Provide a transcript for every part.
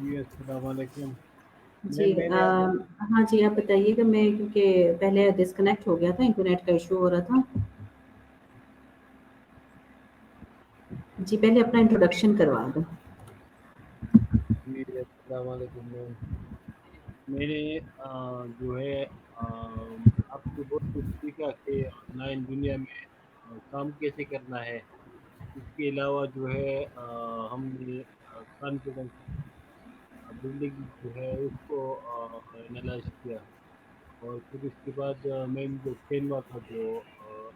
جی السلام علیکم جی میم میں نے اب ہاں جی آپ بتائیے گا. میں کیونکہ پہلے ڈسکنیکٹ ہو گیا تھا, انٹرنیٹ کا ایشو ہو رہا تھا. جی پہلے اپنا انٹروڈکشن کروا دو. جی السلام علیکم میم میں نے جو ہے آپ سے بہت کچھ سیکھا کہ آن لائن دنیا میں کام کیسے کرنا ہے. اس کے علاوہ جو ہے ہم نے کانفیڈنس بلڈنگ جو ہے اس کو انالائز کیا. اور پھر اس کے بعد مین جو کینوا کا جو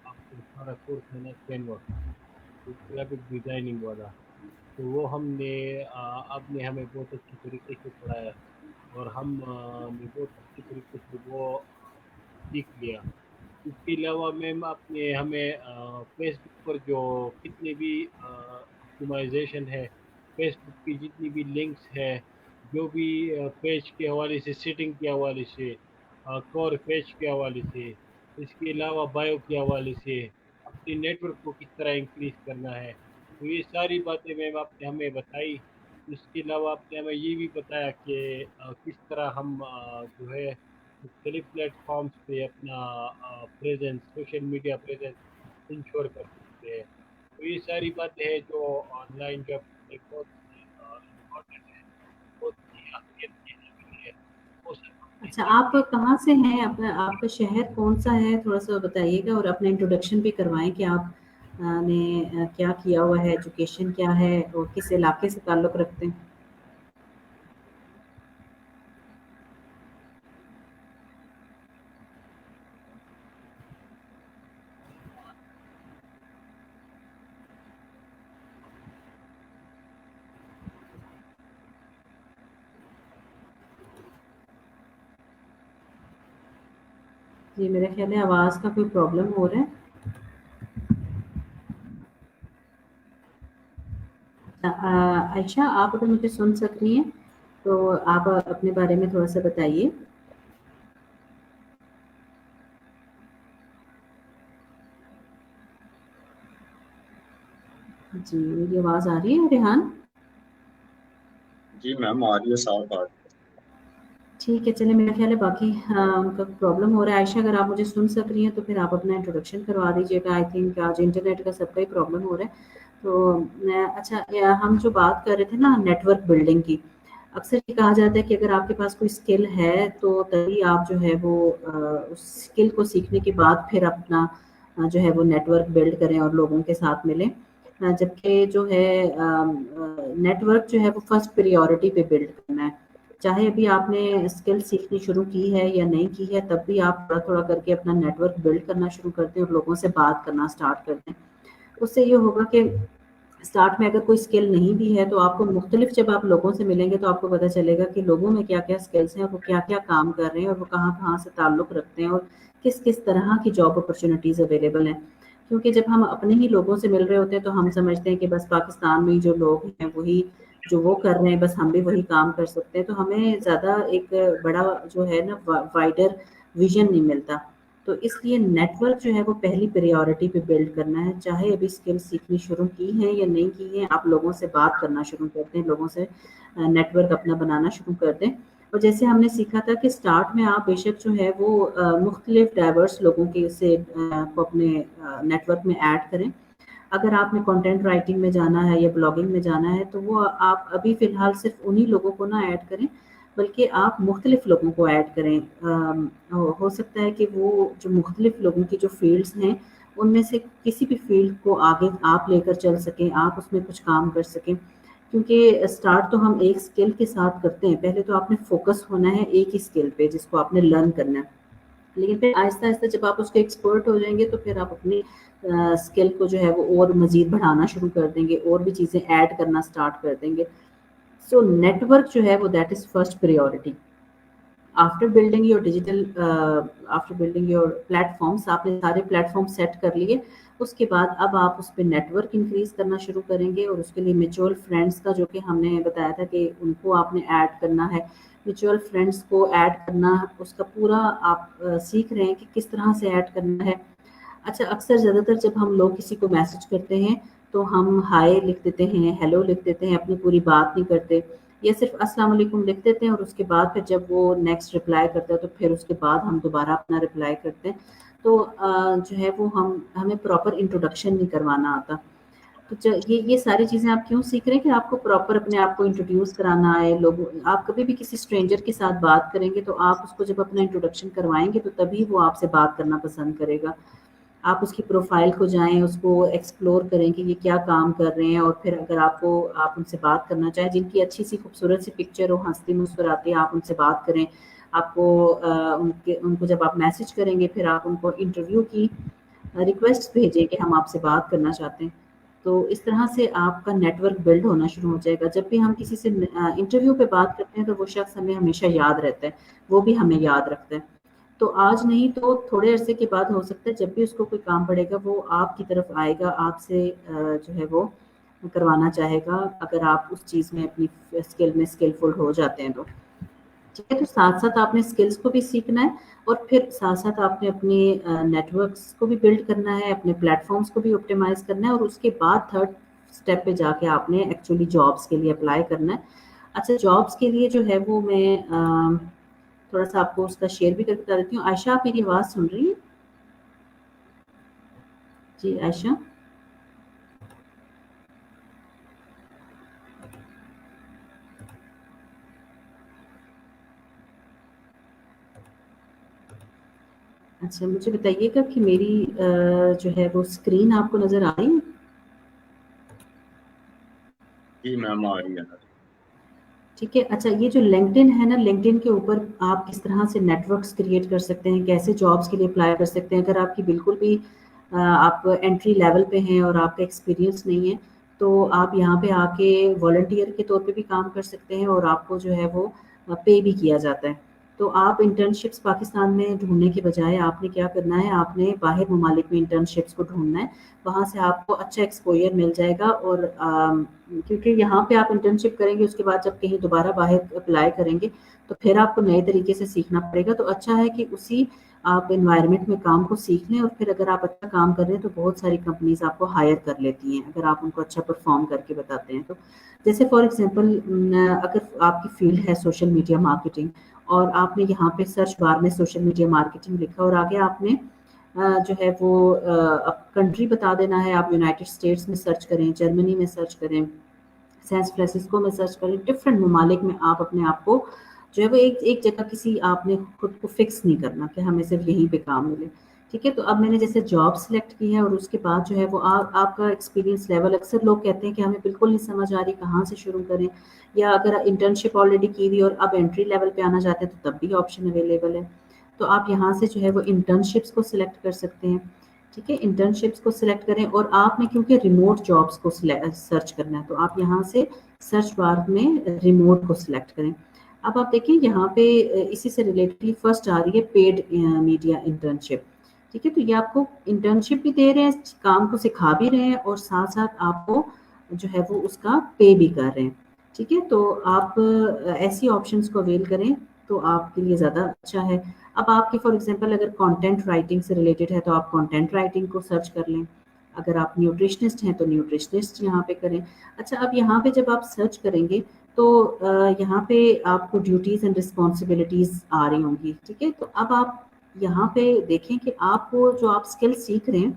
آپ کو سارا کورس ہے نا کینوا کا گرافک ڈیزائننگ والا, تو وہ ہم نے آپ نے ہمیں بہت اچھی طریقے سے پڑھایا اور ہم نے بہت اچھی طریقے سے وہ سیکھ لیا. اس کے علاوہ میم آپ نے ہمیں فیس بک پر جو کتنے بھی آپٹیمائزیشن ہے, فیس بک کی جتنی بھی لنکس ہے, جو بھی پیج کے حوالے سے, سیٹنگ کے حوالے سے, کور پیج کے حوالے سے, اس کے علاوہ بایو کے حوالے سے اپنے نیٹ ورک کو کس طرح انکریز کرنا ہے, تو یہ ساری باتیں میم آپ نے ہمیں بتائی. اس کے علاوہ آپ نے ہمیں یہ بھی بتایا کہ کس طرح ہم جو ہے مختلف پلیٹ فارمس پہ اپنا presence, social media presence ensure کر سکتے ہیں. تو یہ ساری باتیں ہیں جو آن لائن جب ایک بہت امپورٹنٹ ہے, بہت ہی اہمیت کی حامل ہے. وہ سب ہم نے اچھا سیکھ آپ لیا. کہاں سے ہیں, آپ کا شہر کون سا ہے, تھوڑا سا بتائیے گا, اور اپنا انٹروڈکشن بھی کروائیں کہ آپ نے کیا کیا ہوا ہے, ایجوکیشن کیا ہے, اور کس علاقے سے تعلق رکھتے ہیں. جی میرا خیال ہے آواز کا کوئی پرابلم ہو رہا ہے. عائشہ آپ اگر مجھے سن سک رہی ہیں تو آپ اپنے بارے میں تھوڑا سا بتائیے. جی میری آواز آ رہی ہے ریحان؟ جی میم آ رہی ہے, صاف آ رہی ہے. ٹھیک ہے, چلے میرا خیال ہے باقی ان کا پرابلم ہو رہا ہے. عائشہ اگر آپ مجھے سن سک رہی ہیں تو پھر آپ اپنا انٹروڈکشن کروا دیجیے گا. آئی تھنک آج انٹرنیٹ کا سب کا ہی پرابلم ہو رہا ہے. تو اچھا ہم جو بات کر رہے تھے نا نیٹ ورک بلڈنگ کی, اکثر یہ کہا جاتا ہے کہ اگر آپ کے پاس کوئی اسکل ہے تو تبھی آپ جو ہے وہ اس اسکل کو سیکھنے کے بعد پھر اپنا جو ہے وہ نیٹ ورک بلڈ کریں اور لوگوں کے ساتھ ملیں. جبکہ جو ہے نیٹ ورک جو ہے وہ فرسٹ پریورٹی پہ بلڈ کرنا ہے. چاہے ابھی آپ نے اسکل سیکھنی شروع کی ہے یا نہیں کی ہے, تب بھی آپ تھوڑا تھوڑا کر کے اپنا نیٹ ورک بلڈ کرنا شروع کر دیں اور لوگوں سے بات کرنا اسٹارٹ کر دیں. اس سے یہ ہوگا کہ اسٹارٹ میں اگر کوئی اسکل نہیں بھی ہے تو آپ کو مختلف, جب آپ لوگوں سے ملیں گے تو آپ کو پتہ چلے گا کہ لوگوں میں کیا کیا اسکلس ہیں, اور وہ کیا کیا کام کر رہے ہیں, اور وہ کہاں کہاں سے تعلق رکھتے ہیں, اور کس کس طرح کی جاب اپرچونیٹیز اویلیبل ہیں. کیونکہ جب ہم اپنے ہی لوگوں سے مل رہے ہوتے ہیں تو ہم سمجھتے ہیں کہ بس پاکستان میں جو لوگ ہیں وہی جو وہ کر رہے ہیں, بس ہم بھی وہی کام کر سکتے ہیں. تو ہمیں زیادہ ایک بڑا جو ہے نا وائڈر ویژن نہیں ملتا. تو اس لیے نیٹ ورک جو ہے وہ پہلی پریورٹی پہ بلڈ کرنا ہے. چاہے ابھی اسکل سیکھنی شروع کی ہیں یا نہیں کی ہیں, آپ لوگوں سے بات کرنا شروع کرتے ہیں, لوگوں سے نیٹ ورک اپنا بنانا شروع کر دیں. اور جیسے ہم نے سیکھا تھا کہ اسٹارٹ میں آپ بے شک جو ہے وہ مختلف ڈائیورس لوگوں کے سے کو اپنے نیٹ ورک میں ایڈ کریں. اگر آپ نے کنٹینٹ رائٹنگ میں جانا ہے یا بلاگنگ میں جانا ہے تو وہ آپ ابھی فی الحال صرف انہی لوگوں کو نہ ایڈ کریں, بلکہ آپ مختلف لوگوں کو ایڈ کریں. ہو سکتا ہے کہ وہ جو مختلف لوگوں کی جو فیلڈز ہیں ان میں سے کسی بھی فیلڈ کو آگے آپ لے کر چل سکیں, آپ اس میں کچھ کام کر سکیں. کیونکہ اسٹارٹ تو ہم ایک اسکل کے ساتھ کرتے ہیں, پہلے تو آپ نے فوکس ہونا ہے ایک ہی اسکل پہ جس کو آپ نے لرن کرنا ہے. لیکن پھر آہستہ آہستہ جب آپ اس کے ایکسپرٹ ہو جائیں گے تو پھر آپ اپنی اسکل کو جو ہے وہ اور مزید بڑھانا شروع کر دیں گے, اور بھی چیزیں ایڈ کرنا اسٹارٹ کر دیں گے. سو نیٹ ورک جو ہے وہ that is first priority. After building your digital after building your platforms, آپ نے سارے پلیٹ فارم سیٹ کر لیے, اس کے بعد اب آپ اس پہ نیٹ ورک انکریز کرنا شروع کریں گے. اور اس کے لیے میوچول فرینڈس کا جو کہ ہم نے بتایا تھا کہ ان کو آپ نے ایڈ کرنا ہے, میوچول فرینڈس کو ایڈ کرنا, اس کا پورا آپ سیکھ رہے ہیں کہ کس طرح سے ایڈ کرنا ہے. اچھا اکثر زیادہ تر جب ہم لوگ کسی کو میسج کرتے ہیں تو ہم ہائے لکھ دیتے ہیں, ہیلو لکھ دیتے ہیں, اپنی پوری بات نہیں کرتے. یا صرف السلام علیکم لکھ دیتے ہیں اور اس کے بعد پھر جب وہ نیکسٹ رپلائی کرتا ہے تو پھر اس کے بعد ہم دوبارہ اپنا رپلائی کرتے ہیں. تو جو ہے وہ ہمیں پراپر انٹروڈکشن نہیں کروانا آتا. تو یہ ساری چیزیں آپ کیوں سیکھ رہے ہیں کہ آپ کو پراپر اپنے آپ کو انٹروڈیوس کرانا ہے. لوگوں آپ کبھی بھی کسی اسٹرینجر کے ساتھ بات کریں گے تو آپ اس کو جب اپنا انٹروڈکشن کروائیں گے تو تبھی وہ آپ سے بات کرنا پسند کرے گا. آپ اس کی پروفائل کو جائیں, اس کو ایکسپلور کریں کہ یہ کیا کام کر رہے ہیں, اور پھر اگر آپ ان سے بات کرنا چاہیں, جن کی اچھی سی خوبصورت سی پکچر ہو, ہنستی مسکراتی, آپ ان سے بات کریں. آپ کو ان کو جب آپ میسج کریں گے پھر آپ ان کو انٹرویو کی ریکویسٹ بھیجیں کہ ہم آپ سے بات کرنا چاہتے ہیں. تو اس طرح سے آپ کا نیٹ ورک بلڈ ہونا شروع ہو جائے گا. جب بھی ہم کسی سے انٹرویو پہ بات کرتے ہیں تو وہ شخص ہمیں ہمیشہ یاد رہتا ہے, وہ بھی ہمیں یاد رکھتا ہے. تو آج نہیں تو تھوڑے عرصے کے بعد ہو سکتا ہے جب بھی اس کو کوئی کام پڑے گا وہ آپ کی طرف آئے گا, آپ سے جو ہے وہ کروانا چاہے گا, اگر آپ اس چیز میں اپنی اسکل میں اسکلفل ہو جاتے ہیں تو. ٹھیک ہے, تو ساتھ ساتھ آپ نے اسکلس کو بھی سیکھنا ہے, اور پھر ساتھ ساتھ آپ نے اپنے نیٹ ورکس کو بھی بلڈ کرنا ہے, اپنے پلیٹ فارمس کو بھی آپٹیمائز کرنا ہے, اور اس کے بعد تھرڈ اسٹیپ پہ جا کے آپ نے ایکچولی جابس کے لیے اپلائی کرنا ہے. اچھا, جابس کے لیے جو ہے وہ میں تھوڑا سا آپ کو اس کا شیئر بھی کر بتا دیتی ہوں. عائشہ, آپ میری آواز سن رہی ہیں؟ جی عائشہ. اچھا, مجھے بتائیے گا کہ میری جو ہے وہ اسکرین آپ کو نظر آ رہی ہے؟ جی میم آ رہی ہے. ٹھیک ہے. اچھا, یہ جو لنکڈ ان ہے نا, لنکڈ ان کے اوپر آپ کس طرح سے نیٹ ورکس کریٹ کر سکتے ہیں, کیسے جابس کے لیے اپلائی کر سکتے ہیں. اگر آپ کی بالکل بھی آپ انٹری لیول پہ ہیں اور آپ کا ایکسپیرینس نہیں ہے تو آپ یہاں پہ آ کے والنٹیئر کے طور پہ بھی کام کر سکتے ہیں, اور آپ کو جو ہے وہ پے بھی کیا جاتا ہے. تو آپ انٹرنشپس پاکستان میں ڈھونڈنے کے بجائے آپ نے کیا کرنا ہے, آپ نے باہر ممالک میں انٹرنشپس کو ڈھونڈنا ہے. وہاں سے آپ کو اچھا ایکسپوئر مل جائے گا, اور کیونکہ یہاں پہ آپ انٹرنشپ کریں گے, اس کے بعد جب کہیں دوبارہ باہر اپلائی کریں گے تو پھر آپ کو نئے طریقے سے سیکھنا پڑے گا. تو اچھا ہے کہ اسی آپ انوائرمنٹ میں کام کو سیکھ لیں, اور پھر اگر آپ اچھا کام کر رہے ہیں تو بہت ساری کمپنیز آپ کو ہائر کر لیتی ہیں اگر آپ ان کو اچھا پرفارم کر کے بتاتے ہیں. تو جیسے فار ایگزامپل اگر آپ کی فیلڈ ہے سوشل میڈیا مارکیٹنگ, اور آپ نے یہاں پہ سرچ بار میں سوشل میڈیا مارکیٹنگ لکھا, اور آگے آپ نے جو ہے وہ کنٹری بتا دینا ہے. آپ یونائٹڈ اسٹیٹس میں سرچ کریں, جرمنی میں سرچ کریں, سین فرانسسکو میں سرچ کریں, ڈفرینٹ ممالک میں آپ اپنے آپ کو جو ہے وہ ایک جگہ کسی آپ نے خود کو فکس نہیں کرنا کہ ہمیں صرف یہیں پہ کام ملے. ٹھیک ہے, تو اب میں نے جیسے جاب سلیکٹ کی ہے, اور اس کے بعد جو ہے وہ آپ کا ایکسپیرینس لیول, اکثر لوگ کہتے ہیں کہ ہمیں بالکل نہیں سمجھ آ رہی کہاں سے شروع کریں, یا اگر انٹرنشپ آلریڈی کی ہوئی اور اب انٹری لیول پہ آنا چاہتے ہیں تو تب بھی آپشن اویلیبل ہے. تو آپ یہاں سے جو ہے وہ انٹرنشپس کو سلیکٹ کر سکتے ہیں. ٹھیک ہے, انٹرنشپس کو سلیکٹ کریں, اور آپ نے کیونکہ ریموٹ جابس کو سرچ کرنا ہے تو آپ یہاں سے سرچ بار میں ریموٹ کو سلیکٹ کریں. اب آپ دیکھیں یہاں پہ اسی سے ریلیٹڈلی فرسٹ آ رہی ہے پیڈ میڈیا انٹرنشپ. ٹھیک ہے, تو یہ آپ کو انٹرنشپ بھی دے رہے ہیں, کام کو سکھا بھی رہے ہیں, اور ساتھ ساتھ آپ کو جو ہے وہ اس کا پے بھی کر رہے ہیں. ٹھیک ہے, تو آپ ایسی آپشنس کو اویل کریں تو آپ کے لیے زیادہ اچھا ہے. اب آپ کی فار ایگزامپل اگر کانٹینٹ رائٹنگ سے ریلیٹڈ ہے تو آپ کانٹینٹ رائٹنگ کو سرچ کر لیں. اگر آپ نیوٹریشنسٹ ہیں تو نیوٹریشنسٹ یہاں پہ کریں. اچھا, اب یہاں پہ جب آپ سرچ کریں گے تو یہاں پہ آپ کو ڈیوٹیز اینڈ رسپانسبلٹیز آ رہی ہوں گی. ٹھیک ہے, تو اب آپ یہاں پہ دیکھیں کہ آپ کو جو آپ اسکل سیکھ رہے ہیں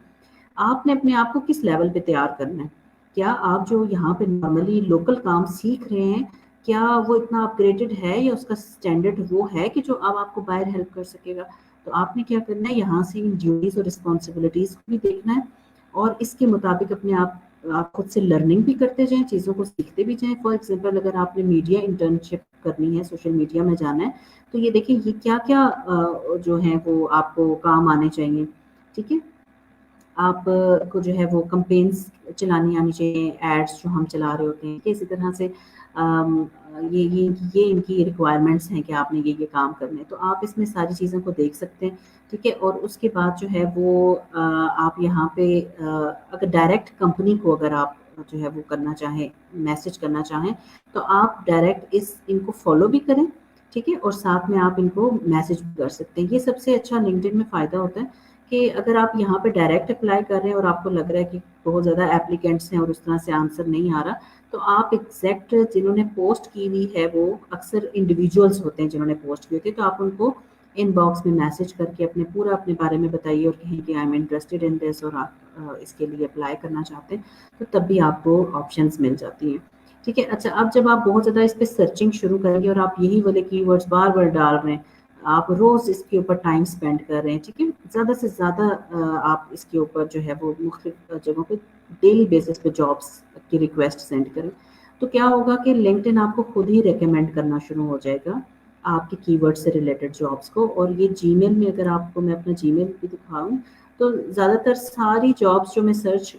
آپ نے اپنے آپ کو کس لیول پہ تیار کرنا ہے. کیا آپ جو یہاں پہ نارملی لوکل کام سیکھ رہے ہیں کیا وہ اتنا اپ گریڈڈ ہے, یا اس کا اسٹینڈرڈ وہ ہے کہ جو اب آپ کو باہر ہیلپ کر سکے گا. تو آپ نے کیا کرنا ہے, یہاں سے ان ڈیوٹیز اور رسپانسبلٹیز کو بھی دیکھنا ہے, اور اس کے مطابق اپنے آپ خود سے لرننگ بھی کرتے جائیں, چیزوں کو سیکھتے بھی جائیں. فار ایگزامپل اگر آپ نے میڈیا انٹرنشپ کرنی ہے, سوشل میڈیا میں جانا ہے, تو یہ دیکھیں یہ کیا کیا جو ہیں وہ آپ کو کام آنے چاہیے. ٹھیک ہے, آپ کو جو ہے وہ کمپینس چلانی آنی چاہیے, ایڈس جو ہم چلا رہے ہوتے ہیں, اسی طرح سے یہ ان کی ریکوائرمنٹس ہیں کہ آپ نے یہ کام کرنے. تو آپ اس میں ساری چیزوں کو دیکھ سکتے ہیں. ٹھیک ہے, اور اس کے بعد جو ہے وہ آپ یہاں پہ اگر ڈائریکٹ کمپنی کو اگر آپ جو ہے وہ کرنا چاہیں, میسج کرنا چاہیں, تو آپ ڈائریکٹ ان کو فالو بھی کریں. ٹھیک ہے, اور ساتھ میں آپ ان کو میسج بھی کر سکتے ہیں. یہ سب سے اچھا لنکڈ ان میں فائدہ ہوتا ہے کہ اگر آپ یہاں پہ ڈائریکٹ اپلائی کر رہے ہیں اور آپ کو لگ رہا ہے کہ بہت زیادہ اپلیکینٹس ہیں اور اس طرح سے آنسر نہیں آ رہا، تو آپ ایگزیکٹ جنہوں نے پوسٹ کی ہوئی ہے وہ اکثر انڈیویجولس ہوتے ہیں جنہوں نے پوسٹ کی ہوتی ہے، تو آپ ان کو ان باکس میں میسج کر کے اپنے بارے میں بتائیے اور کہیں کہ آئی ایم انٹرسٹڈ ان دس اور آپ اس کے لیے اپلائی کرنا چاہتے ہیں، تو تب بھی آپ کو آپشنس مل جاتی ہیں. ٹھیک ہے. اچھا، اب جب آپ بہت زیادہ اس پہ سرچنگ شروع کریں گے اور آپ یہی والے کی ورڈس بار بار ڈال رہے ہیں، آپ روز اس کے اوپر ٹائم اسپینڈ کر رہے ہیں، ٹھیک ہے، زیادہ سے زیادہ آپ اس کے اوپر جو ہے وہ مختلف جگہوں پہ ڈیلی بیسس پہ جابس کی ریکویسٹ سینڈ کریں، تو کیا ہوگا کہ لنکڈ ان آپ کو خود ہی ریکمینڈ کرنا شروع ہو جائے گا آپ کے کی ورڈ سے ریلیٹڈ جابس کو. اور یہ جی میل میں اگر آپ کو میں اپنا جی میل بھی دکھاؤں تو زیادہ تر ساری جابس جو میں سرچ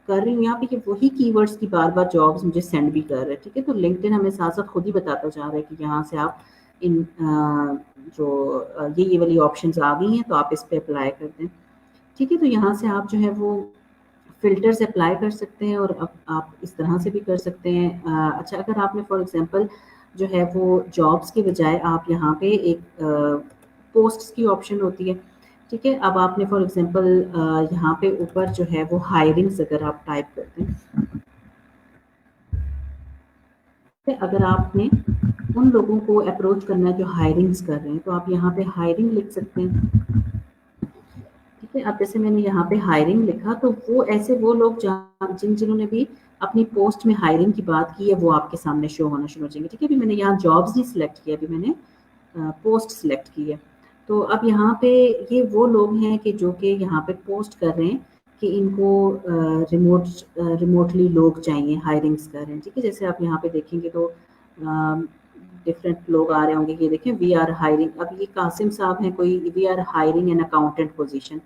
کر رہی ہوں یہاں پہ کہ وہی کی ورڈس کی بار بار جابس مجھے سینڈ بھی کر رہے ہیں. ٹھیک ہے، تو لنکڈ ان ہمیں ساتھ ساتھ خود ہی بتاتا جا رہا ہے کہ یہاں سے آپ ان جو یہ والی آپشنز آ گئی ہیں تو آپ اس پہ اپلائی کر دیں. ٹھیک ہے، تو یہاں سے آپ جو ہے وہ فلٹر سے اپلائی کر سکتے ہیں اور اب آپ اس طرح سے بھی کر سکتے ہیں. اچھا، اگر آپ نے فار ایگزامپل جو ہے وہ جابس کے بجائے آپ یہاں پہ ایک پوسٹس کی آپشن ہوتی ہے. ٹھیک ہے، اب آپ نے فار ایگزامپل یہاں پہ اوپر جو ہے وہ ہائرنگس اگر آپ ٹائپ کرتے ہیں، اگر آپ نے ان لوگوں کو اپروچ کرنا ہے جو ہائرنگس کر رہے ہیں تو آپ یہاں پہ ہائرنگ لکھ سکتے ہیں. ٹھیک ہے، اب جیسے میں نے یہاں پہ ہائرنگ لکھا تو وہ لوگ جنہوں نے بھی اپنی پوسٹ میں ہائرنگ کی بات کی ہے وہ آپ کے سامنے شو ہونا شروع ہو جائیں گے. ٹھیک ہے، ابھی میں نے یہاں جابس نہیں سلیکٹ کیا، ابھی میں نے پوسٹ سلیکٹ کی ہے. تو اب یہاں پہ یہ وہ لوگ ہیں کہ جو کہ یہاں پہ پوسٹ کر رہے ہیں کہ ان کو ریموٹلی لوگ چاہیے ہائرنگس کر رہے ہیں. ٹھیک ہے، جیسے آپ یہاں پہ دیکھیں گے تو ڈفرینٹ لوگ آ رہے ہوں گے. یہ دیکھیں وی آر ہائرنگ، اب یہ قاسم صاحب ہیں کوئی، we are hiring an accountant position.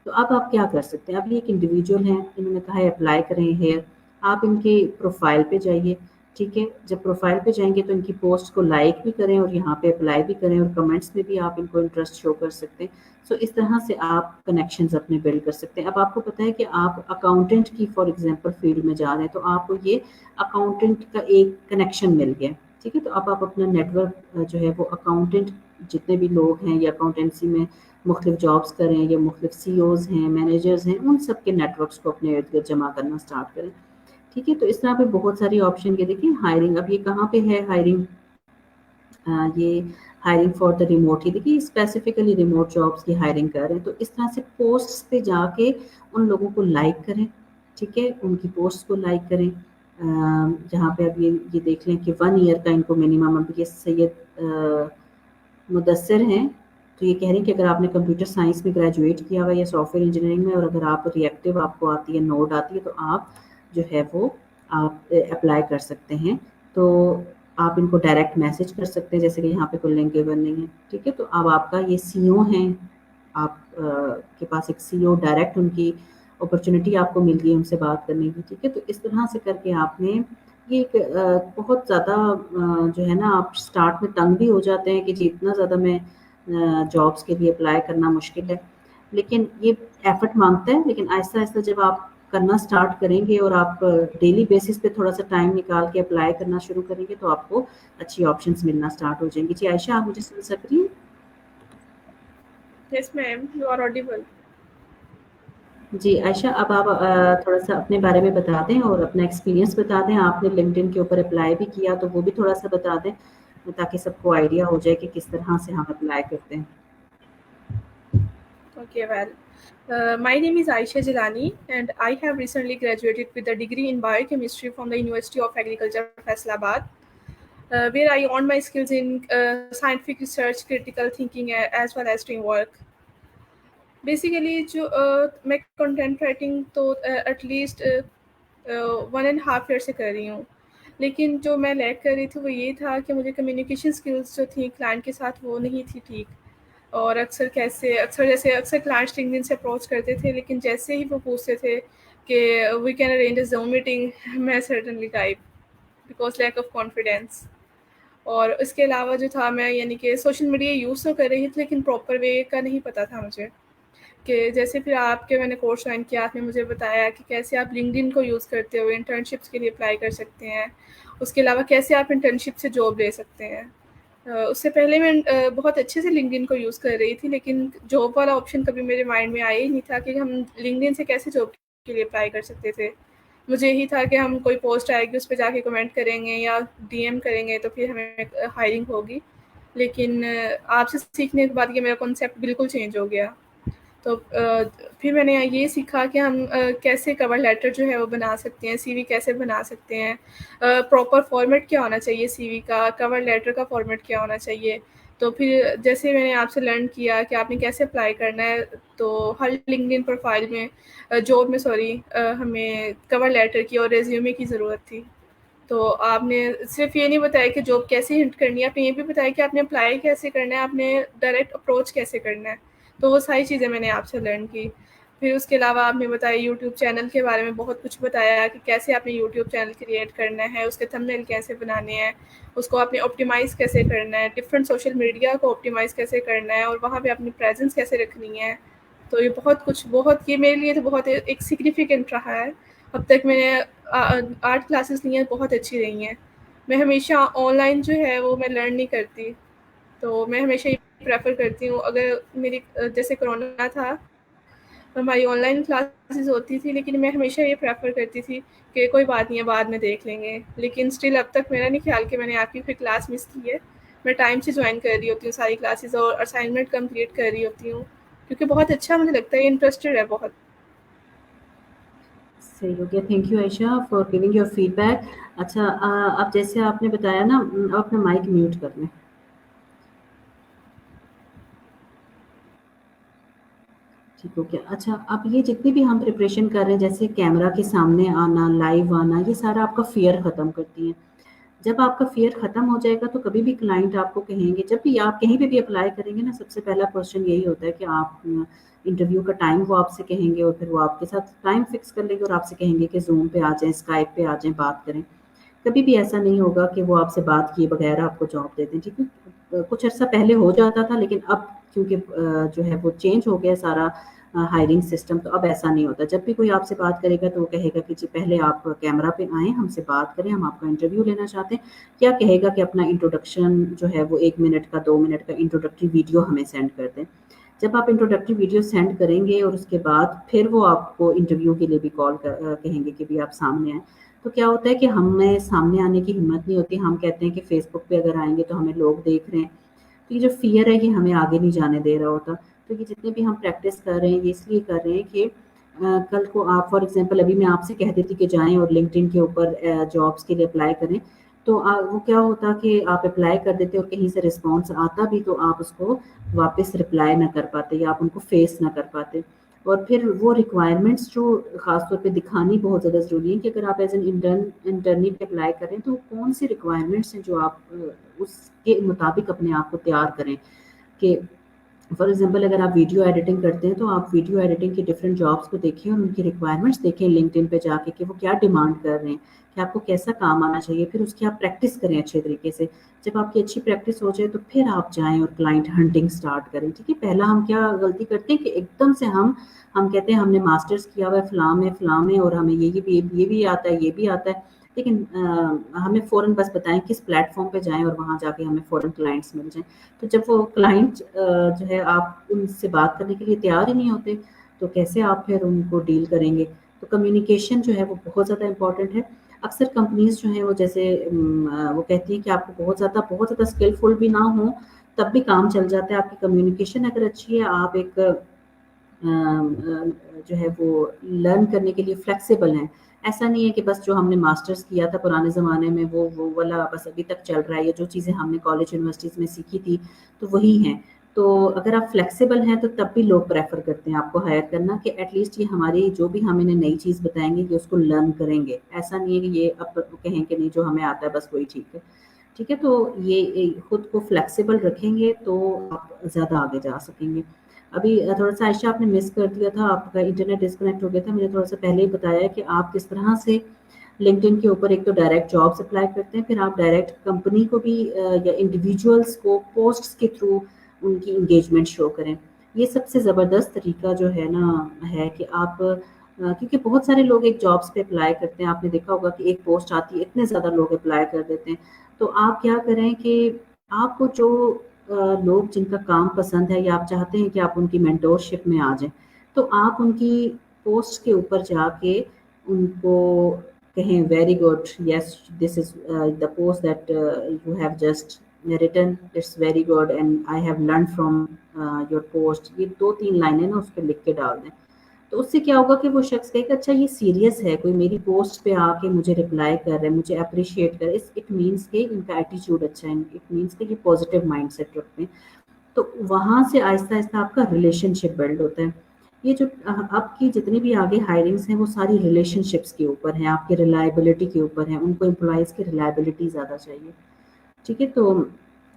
تو اب آپ کیا کر سکتے ہیں، اب یہ ایک انڈیویجول ہیں، انہوں نے کہا ہے اپلائی کریں ہیئر. آپ ان کے پروفائل پہ جائیے. ٹھیک ہے، جب پروفائل پہ جائیں گے تو ان کی پوسٹ کو لائک بھی کریں اور یہاں پہ اپلائی بھی کریں اور کمنٹس میں بھی آپ ان کو انٹرسٹ شو کر سکتے ہیں. سو اس طرح سے آپ کنیکشنز اپنے بلڈ کر سکتے ہیں. اب آپ کو پتہ ہے کہ آپ اکاؤنٹنٹ کی فار ایگزامپل فیلڈ میں جا رہے ہیں تو آپ کو یہ اکاؤنٹنٹ کا ایک کنیکشن مل گیا. ٹھیک ہے، تو اب آپ اپنا نیٹ ورک جو ہے وہ اکاؤنٹنٹ جتنے بھی لوگ ہیں یا اکاؤنٹنسی میں مختلف جابس کریں یا مختلف سی اوز ہیں، مینیجرز ہیں، ان سب کے نیٹ ورکس کو اپنے ارد گرد جمع کرنا اسٹارٹ کریں. ٹھیک ہے، تو اس طرح پہ بہت ساری آپشن. یہ دیکھیں ہائرنگ، اب یہ کہاں پہ ہے ہائرنگ، یہ ہائرنگ فار دا ریموٹ، یہ دیکھیے اسپیسیفکلی ریموٹ جابس کی ہائرنگ کر رہے ہیں. تو اس طرح سے پوسٹس پہ جا کے ان لوگوں کو لائک کریں. ٹھیک ہے، ان کی پوسٹ کو لائک کریں. جہاں پہ اب یہ دیکھ لیں کہ 1 ایئر کا ان کو منیمم، اب یہ سید مدثر ہیں تو یہ کہہ رہے ہیں کہ اگر آپ نے کمپیوٹر سائنس میں گریجویٹ کیا ہوا یا سافٹ ویئر انجینئرنگ میں اور اگر آپ ریئیکٹیو آپ کو آتی ہے، نوڈ آتی ہے، تو آپ جو ہے وہ آپ اپلائی کر سکتے ہیں. تو آپ ان کو ڈائریکٹ میسج کر سکتے ہیں، جیسے کہ یہاں پہ کوئی لنک گیون نہیں ہے. ٹھیک ہے، تو اب آپ کا یہ سی او ہیں، آپ کے پاس ایک سی او ڈائریکٹ ان کی اپرچونٹی آپ کو مل گئی ان سے بات کرنے کی. ٹھیک ہے، تو اس طرح سے کر کے آپ نے یہ ایک بہت زیادہ جو ہے نا آپ اسٹارٹ میں تنگ بھی ہو جاتے ہیں کہ جی اتنا زیادہ میں جابس کے لیے اپلائی کرنا مشکل ہے، لیکن یہ ایفرٹ مانگتا ہے. لیکن آہستہ آہستہ جب آپ کرنا اسٹارٹ کریں گے اور آپ ڈیلی بیسس پہ تھوڑا سا ٹائم نکال کے اپلائی کرنا شروع کریں گے تو آپ کو اچھی آپشنس ملنا اسٹارٹ ہو جائیں گی. جی عائشہ، آپ مجھے سن سک رہی ہیں؟ یس میم، یو آر آڈیبل. جی عائشہ، اب آپ تھوڑا سا اپنے بارے میں بتا دیں اور اپنا ایکسپیرینس بتا دیں. آپ نے لنکڈ ان کے اوپر اپلائی بھی کیا تو وہ بھی تھوڑا سا بتا دیں تاکہ سب کو آئیڈیا ہو جائے کہ کس طرح سے ہم اپلائی کرتے ہیں. Okay, well, my name is Aisha Jilani and I have recently graduated with a degree in biochemistry from the University of Agriculture, Faisalabad, where I honed my skills in scientific research, critical thinking, as well as teamwork. Basically جو میں content writing تو at least 1.5 year سے کر رہی ہوں، لیکن جو میں لیک کر رہی تھی وہ یہ تھا کہ مجھے کمیونیکیشن اسکلس جو تھیں کلائنٹ کے ساتھ وہ نہیں تھی ٹھیک. اور اکثر کلائنٹس لنکڈن سے اپروچ کرتے تھے، لیکن جیسے ہی وہ پوچھتے تھے کہ we can arrange a Zoom meeting, میں certainly type because lack of confidence. اور اس کے علاوہ جو تھا میں یعنی کہ سوشل میڈیا یوز تو کر رہی تھی لیکن پراپر وے کا نہیں پتہ تھا مجھے. کہ جیسے پھر آپ کے میں نے کورس جوائن کیا، آپ نے مجھے بتایا کہ کیسے آپ لنکڈن کو یوز کرتے ہوئے انٹرنشپس کے لیے اپلائی کر سکتے ہیں، اس کے علاوہ کیسے آپ انٹرنشپ سے جاب لے سکتے ہیں. اس سے پہلے میں بہت اچھے سے لنکڈ کو یوز کر رہی تھی، لیکن جاب والا آپشن کبھی میرے مائنڈ میں آیا ہی نہیں تھا کہ ہم لنکڈ سے کیسے جاب کے لیے اپلائی کر سکتے تھے. مجھے یہی تھا کہ ہم کوئی پوسٹ آئے گی اس پہ جا کے کمنٹ کریں گے یا ڈی ایم کریں گے تو پھر ہمیں ہائرنگ ہوگی. لیکن آپ سے سیکھنے کے بعد یہ میرا کانسیپٹ بالکل چینج ہو گیا. تو پھر میں نے یہ سیکھا کہ ہم کیسے کور لیٹر جو ہے وہ بنا سکتے ہیں، سی وی کیسے بنا سکتے ہیں، پراپر فارمیٹ کیا ہونا چاہیے سی وی کا، کور لیٹر کا فارمیٹ کیا ہونا چاہیے. تو پھر جیسے میں نے آپ سے لرن کیا کہ آپ نے کیسے اپلائی کرنا ہے، تو ہر لنکڈ پروفائل میں جاب میں ہمیں کور لیٹر کی اور ریزیومے کی ضرورت تھی. تو آپ نے صرف یہ نہیں بتایا کہ جاب کیسے ہنٹ کرنی ہے، آپ نے یہ بھی بتایا کہ آپ نے اپلائی کیسے کرنا ہے، آپ نے ڈائریکٹ اپروچ کیسے کرنا ہے. تو وہ ساری چیزیں میں نے آپ سے لرن کی. پھر اس کے علاوہ آپ نے بتایا یوٹیوب چینل کے بارے میں بہت کچھ بتایا کہ کیسے آپ نے یوٹیوب چینل کریٹ کرنا ہے، اس کے تھمبنیل کیسے بنانے ہیں، اس کو آپ نے آپٹیمائز کیسے کرنا ہے، ڈفرینٹ سوشل میڈیا کو آپٹیمائز کیسے کرنا ہے اور وہاں پہ اپنی پریزنس کیسے رکھنی ہے. تو یہ بہت کچھ، بہت یہ میرے لیے تو بہت ایک سگنیفیکنٹ رہا ہے. اب تک میں نے 8 کلاسز لی ہیں، بہت اچھی رہی ہیں. میں ہمیشہ آن لائن جو ہے وہ میں لرن نہیں کرتی، تو میں ہمیشہ یہ پریفر کرتی ہوں. اگر میری جیسے کرونا تھا ہماری آن لائن کلاسز ہوتی تھی، لیکن میں ہمیشہ یہ پریفر کرتی تھی کہ کوئی بات نہیں ہے، بعد میں دیکھ لیں گے. لیکن اسٹل اب تک میرا نہیں خیال کہ میں نے آپ کی کوئی کلاس مس کی ہے. میں ٹائم سے جوائن کر رہی ہوتی ہوں ساری کلاسز اور اسائنمنٹ کمپلیٹ کر رہی ہوتی ہوں، کیونکہ بہت اچھا مجھے لگتا ہے، انٹرسٹڈ ہے بہت. صحیح ہو گیا. Thank you Ayesha for giving your feedback. اچھا اب جیسے آپ نے بتایا نا، اپنا مائک میوٹ کر لیں. ٹھیک ہو گیا. اچھا اب یہ جتنی بھی ہم پریپریشن کر رہے ہیں، جیسے کیمرہ کے سامنے آنا، لائیو آنا، یہ سارا آپ کا فیئر ختم کرتی ہیں. جب آپ کا فیئر ختم ہو جائے گا تو کبھی بھی کلائنٹ آپ کو کہیں گے، جب بھی آپ کہیں پہ بھی اپلائی کریں گے نا، سب سے پہلا کوشچن یہی ہوتا ہے کہ آپ انٹرویو کا ٹائم وہ آپ سے کہیں گے، اور پھر وہ آپ کے ساتھ ٹائم فکس کر لیں گے اور آپ سے کہیں گے کہ زوم پہ آ جائیں، اسکائپ پہ آ جائیں، بات کریں. کبھی بھی ایسا نہیں ہوگا کہ وہ آپ سے بات کیے بغیر آپ کو جاب دے دیں. ٹھیک ہے، کچھ عرصہ پہلے ہو جاتا تھا، لیکن اب کیونکہ جو ہے وہ چینج ہو گیا سارا ہائرنگ سسٹم، تو اب ایسا نہیں ہوتا. جب بھی کوئی آپ سے بات کرے گا تو وہ کہے گا کہ جی پہلے آپ کیمرہ پہ آئیں، ہم سے بات کریں، ہم آپ کا انٹرویو لینا چاہتے ہیں. کیا کہے گا کہ اپنا انٹروڈکشن جو ہے وہ 1 منٹ کا 2 منٹ کا انٹروڈکٹری ویڈیو ہمیں سینڈ کر دیں. جب آپ انٹروڈکٹری ویڈیو سینڈ کریں گے اور اس کے بعد پھر وہ آپ کو انٹرویو کے لیے بھی کال کہیں گے کہ بھی آپ سامنے آئیں. تو کیا ہوتا ہے کہ ہمیں سامنے آنے کی ہمت نہیں ہوتی. ہم کہتے ہیں کہ فیس بک پہ اگر آئیں گے تو ہمیں لوگ دیکھ رہے ہیں. تو یہ جو فیئر ہے یہ ہمیں آگے نہیں جانے دے رہا ہوتا. تو یہ جتنے بھی ہم پریکٹس کر رہے ہیں یہ اس لیے کر رہے ہیں کہ کل کو آپ فار ایگزامپل ابھی میں آپ سے کہہ دیتی کہ جائیں اور لنکڈ کے اوپر جابس کے لیے اپلائی کریں، تو وہ کیا ہوتا کہ آپ اپلائی کر دیتے اور کہیں سے رسپانس آتا بھی تو آپ اس کو واپس رپلائی نہ کر پاتے یا آپ ان کو فیس نہ کر پاتے. اور پھر وہ ریکوائرمنٹس جو خاص طور پہ دکھانی بہت زیادہ ضروری ہے کہ اگر آپ ایز این انٹرنی پہ اپلائی کریں تو کون سی ریکوائرمنٹس ہیں جو آپ اس کے مطابق اپنے آپ کو تیار کریں. کہ فار ایگزامپل اگر آپ ویڈیو ایڈیٹنگ کرتے ہیں تو آپ ویڈیو ایڈیٹنگ کی ڈفرینٹ جابس کو دیکھیں اور ان کی ریکوائرمنٹس دیکھیں لنکڈ پہ جا کے کہ وہ کیا ڈیمانڈ کر رہے ہیں، کہ آپ کو کیسا کام آنا چاہیے. پھر اس کی آپ پریکٹس کریں اچھے طریقے سے. جب آپ کی اچھی پریکٹس ہو جائے تو پھر آپ جائیں اور کلائنٹ ہنٹنگ سٹارٹ کریں. ٹھیک ہے، پہلا ہم کیا غلطی کرتے ہیں کہ ایک دم سے ہم کہتے ہیں ہم نے ماسٹرز کیا ہوا ہے فلاں میں اور ہمیں یہ بھی آتا ہے، یہ بھی آتا ہے، لیکن ہمیں فوراً بس بتائیں کس پلیٹ فارم پہ جائیں اور وہاں جا کے ہمیں فوراً کلائنٹس مل جائیں. تو جب وہ کلائنٹ جو ہے آپ ان سے بات کرنے کے لیے تیار ہی نہیں ہوتے تو کیسے آپ پھر ان کو ڈیل کریں گے. تو کمیونیکیشن جو ہے وہ بہت زیادہ امپورٹنٹ ہے. اکثر کمپنیز جو ہیں وہ جیسے وہ کہتی ہیں کہ آپ کو بہت زیادہ اسکلفل بھی نہ ہوں تب بھی کام چل جاتا ہے. آپ کی کمیونیکیشن اگر اچھی ہے، آپ ایک جو ہے وہ لرن کرنے کے لیے فلیکسیبل ہیں. ایسا نہیں ہے کہ بس جو ہم نے ماسٹرز کیا تھا پرانے زمانے میں وہ والا بس ابھی تک چل رہا ہے، یا جو چیزیں ہم نے کالج یونیورسٹیز میں سیکھی تھی تو وہی ہیں. تو اگر آپ فلیکسیبل ہیں تو تب بھی لوگ پریفر کرتے ہیں آپ کو ہائر کرنا کہ ایٹ لیسٹ یہ ہماری جو بھی ہم انہیں نئی چیز بتائیں گے کہ اس کو لرن کریں گے. ایسا نہیں ہے کہ یہ اب کہیں کہ نہیں جو ہمیں آتا ہے بس وہی ٹھیک ہے. ٹھیک ہے، تو یہ خود کو فلیکسیبل رکھیں گے تو آپ زیادہ آگے جا سکیں گے. ابھی تھوڑا سا عائشہ آپ نے مس کر دیا تھا، آپ کا انٹرنیٹ ڈسکنیکٹ ہو گیا تھا. میں نے تھوڑا سا پہلے ہی بتایا کہ آپ کس طرح سے لنکڈ کے اوپر ایک تو ڈائریکٹ جابس اپلائی کرتے ہیں، پھر آپ ڈائریکٹ کمپنی کو بھی یا انڈیویجولس کو پوسٹس کے تھرو ان کی انگیجمنٹ شو کریں. یہ سب سے زبردست طریقہ جو ہے نا ہے کہ آپ کیونکہ بہت سارے لوگ ایک جابس پہ اپلائی کرتے ہیں. آپ نے دیکھا ہوگا کہ ایک پوسٹ آتی ہے اتنے زیادہ لوگ اپلائی کر دیتے ہیں. تو آپ کیا کریں کہ آپ کو جو لوگ جن کا کام پسند ہے یا آپ چاہتے ہیں کہ آپ ان کی مینٹورشپ میں آ جائیں، تو آپ ان کی پوسٹ کے اوپر جا کے ان کو کہیں very good, yes this is the post that you have just written, it's very good and I have learn from your post. یہ 2-3 لائنیں نا اس پہ لکھ کے ڈال دیں. تو اس سے کیا ہوگا کہ وہ شخص کہے کہ اچھا یہ سیریس ہے، کوئی میری پوسٹ پہ آ کے مجھے رپلائی کر رہا ہے، مجھے اپریشیٹ کر رہا ہے، اٹ مینس کہ ان کا ایٹیچیوڈ اچھا ہے، اٹ مینس کہ یہ پازیٹیو مائنڈ سیٹ رکھتے ہیں. تو وہاں سے آہستہ آہستہ آپ کا ریلیشن شپ بلڈ ہوتا ہے. یہ جو آپ کی جتنی بھی آگے ہائرنگس ہیں وہ ساری ریلیشن شپس کے اوپر ہیں، آپ کے ریلائبلٹی کے اوپر ہیں. ان کو امپلائیز کی ریلائبلٹی زیادہ چاہیے، ٹھیک ہے. تو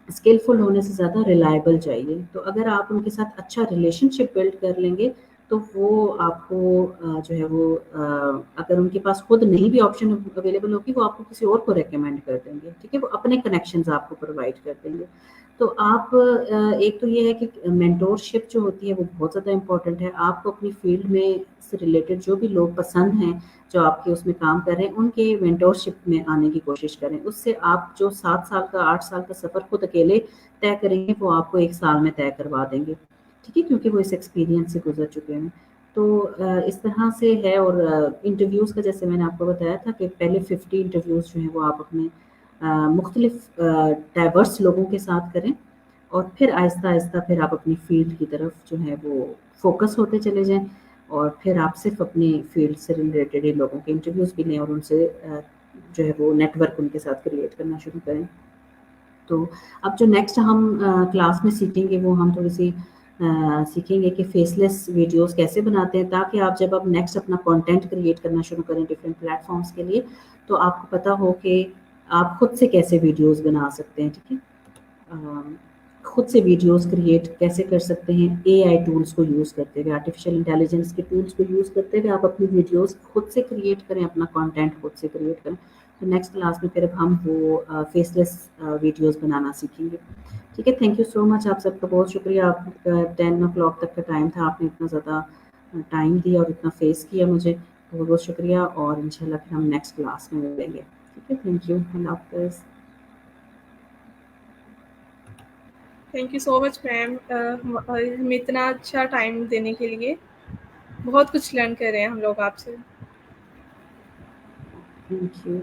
اسکلفل ہونے سے زیادہ ریلائبل چاہیے. تو اگر آپ ان کے ساتھ اچھا ریلیشن شپ بلڈ کر لیں گے تو وہ آپ کو جو ہے وہ اگر ان کے پاس خود نہیں بھی آپشن اویلیبل ہوگی وہ آپ کو کسی اور کو ریکمینڈ کر دیں گے، ٹھیک ہے. وہ اپنے کنیکشنز آپ کو پرووائڈ کر دیں گے. تو آپ ایک تو یہ ہے کہ مینٹور شپ جو ہوتی ہے وہ بہت زیادہ امپورٹنٹ ہے. آپ کو اپنی فیلڈ میں سے ریلیٹڈ جو بھی لوگ پسند ہیں جو آپ کے اس میں کام کر رہے ہیں ان کے مینٹور شپ میں آنے کی کوشش کریں. اس سے آپ جو 7 سال کا 8 سال کا سفر خود اکیلے طے کریں گے وہ آپ کو 1 سال میں طے کروا دیں گے، ٹھیک ہے، کیونکہ وہ اس ایکسپیرینس سے گزر چکے ہیں. تو اس طرح سے ہے. اور انٹرویوز کا جیسے میں نے آپ کو بتایا تھا کہ پہلے 50 انٹرویوز جو ہیں وہ آپ اپنے مختلف ڈائیورس لوگوں کے ساتھ کریں اور پھر آہستہ آہستہ پھر آپ اپنی فیلڈ کی طرف جو ہے وہ فوکس ہوتے چلے جائیں اور پھر آپ صرف اپنی فیلڈ سے ریلیٹڈ لوگوں کے انٹرویوز بھی لیں اور ان سے جو ہے وہ نیٹ ورک ان کے ساتھ کریٹ کرنا شروع کریں. تو اب جو نیکسٹ ہم کلاس میں سیکھیں گے وہ ہم تھوڑی سی سیکھیں گے کہ فیس لیس ویڈیوز کیسے بناتے ہیں تاکہ آپ جب اب نیکسٹ اپنا کانٹینٹ کریٹ کرنا شروع کریں ڈفرینٹ پلیٹ فارمس کے لیے تو آپ کو پتہ ہو کہ آپ خود سے کیسے ویڈیوز بنا سکتے ہیں، ٹھیک ہے. خود سے ویڈیوز کریٹ کیسے کر سکتے ہیں اے آئی ٹولس کو یوز کرتے ہوئے، آرٹیفیشیل انٹیلیجنس کے ٹولس کو یوز کرتے ہوئے آپ اپنی ویڈیوز خود سے کریٹ کریں، اپنا کانٹینٹ خود سے کریٹ کریں. تو نیکسٹ کلاس میں پھر اب ہم وہ فیس لیس ویڈیوز بنانا سیکھیں گے، ٹھیک ہے. تھینک یو سو مچ. آپ سب کا بہت شکریہ. آپ کا 10 o'clock تک کا ٹائم تھا، آپ نے اتنا زیادہ ٹائم دیا اور اتنا فیس کیا مجھے، بہت بہت شکریہ. اور انشاءاللہ پھر ہم نیکسٹ کلاس میں ملیں گے، ٹھیک ہے. Thank you. اللہ حافظ. تھینک یو سو مچ میم ہمیں اتنا اچھا ٹائم دینے کے لیے. بہت کچھ لرن کر رہے ہیں ہم لوگ آپ سے. Thank you.